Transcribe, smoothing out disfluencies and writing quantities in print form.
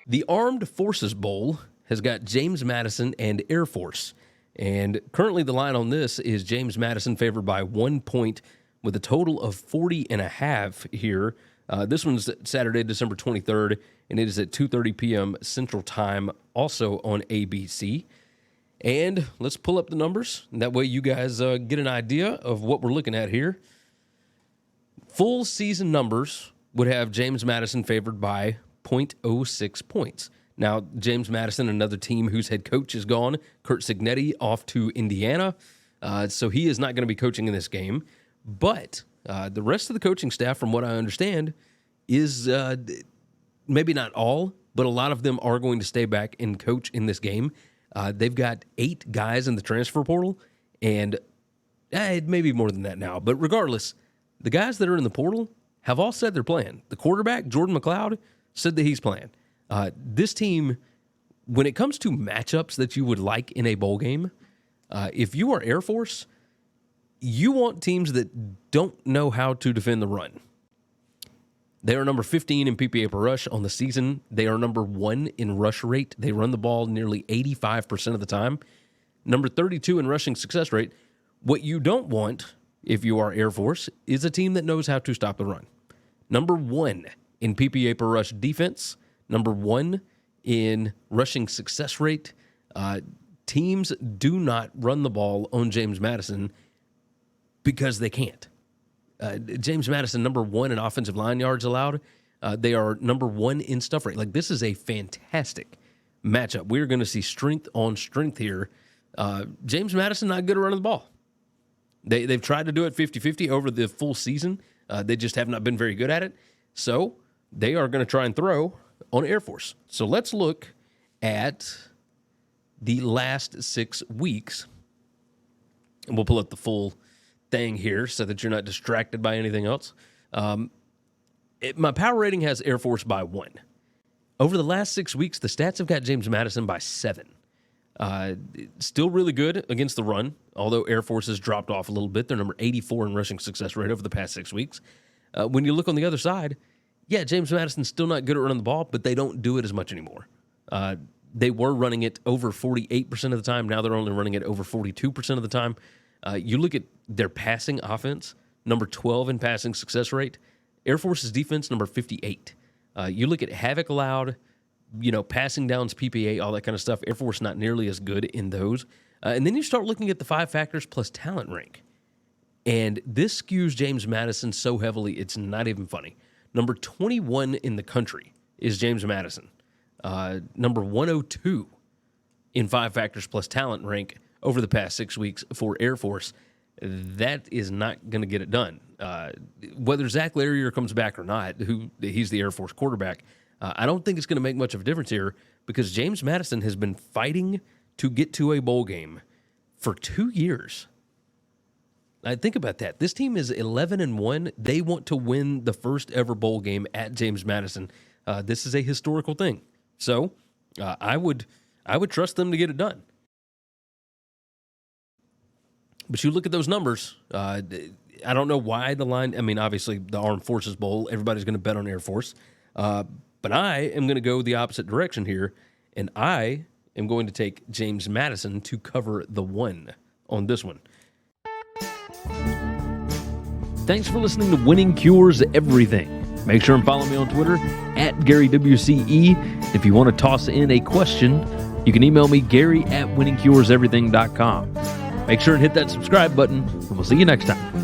The Armed Forces Bowl has got James Madison and Air Force. And currently the line on this is James Madison favored by 1 point with a total of 40.5 here. This one's Saturday, December 23rd, and it is at 2:30 p.m. Central Time, also on ABC. And let's pull up the numbers. That way you guys get an idea of what we're looking at here. Full season numbers would have James Madison favored by 0.06 points. Now, James Madison, another team whose head coach is gone, Curt Cignetti, off to Indiana. So he is not going to be coaching in this game. But the rest of the coaching staff, from what I understand, is maybe not all, but a lot of them are going to stay back and coach in this game. They've got 8 guys in the transfer portal, and it may be more than that now. But regardless, the guys that are in the portal have all said they're playing. The quarterback, Jordan McLeod, said that he's playing. This team, when it comes to matchups that you would like in a bowl game, if you are Air Force, you want teams that don't know how to defend the run. They are number 15 in PPA per rush on the season. They are number 1 in rush rate. They run the ball nearly 85% of the time. Number 32 in rushing success rate. What you don't want, if you are Air Force, is a team that knows how to stop the run. Number 1 in PPA per rush defense. Number 1 in rushing success rate. Teams do not run the ball on James Madison because they can't. James Madison, number 1 in offensive line yards allowed. They are number 1 in stuff rate. Like, this is a fantastic matchup. We're going to see strength on strength here. James Madison, not good at running the ball. They've tried to do it 50-50 over the full season. They just have not been very good at it. So they are going to try and throw on Air Force. So let's look at the last 6 weeks. And we'll pull up the full thing here so that you're not distracted by anything else. My power rating has Air Force by 1. Over the last 6 weeks, the stats have got James Madison by 7. Still really good against the run, although Air Force has dropped off a little bit. They're number 84 in rushing success rate over the past 6 weeks. When you look on the other side, yeah, James Madison's still not good at running the ball, but they don't do it as much anymore. They were running it over 48% of the time. Now they're only running it over 42% of the time. You look at their passing offense, number 12 in passing success rate. Air Force's defense, number 58. You look at havoc allowed, passing downs, PPA, all that kind of stuff. Air Force not nearly as good in those. And then you start looking at the 5 factors plus talent rank. And this skews James Madison so heavily, it's not even funny. Number 21 in the country is James Madison. Number 102 in 5 factors plus talent rank over the past 6 weeks for Air Force. That is not going to get it done. Whether Zach Larrier comes back or not, he's the Air Force quarterback, I don't think it's going to make much of a difference here because James Madison has been fighting to get to a bowl game for 2 years. Think about that. This team is 11-1. They want to win the first ever bowl game at James Madison. This is a historical thing. So I would trust them to get it done. But you look at those numbers, I don't know why the line, obviously the Armed Forces Bowl, everybody's going to bet on Air Force. But I am going to go the opposite direction here, and I am going to take James Madison to cover the 1 on this one. Thanks for listening to Winning Cures Everything. Make sure and follow me on Twitter @GaryWCE. If you want to toss in a question, you can email me Gary@winningcureseverything.com. Make sure and hit that subscribe button, and we'll see you next time.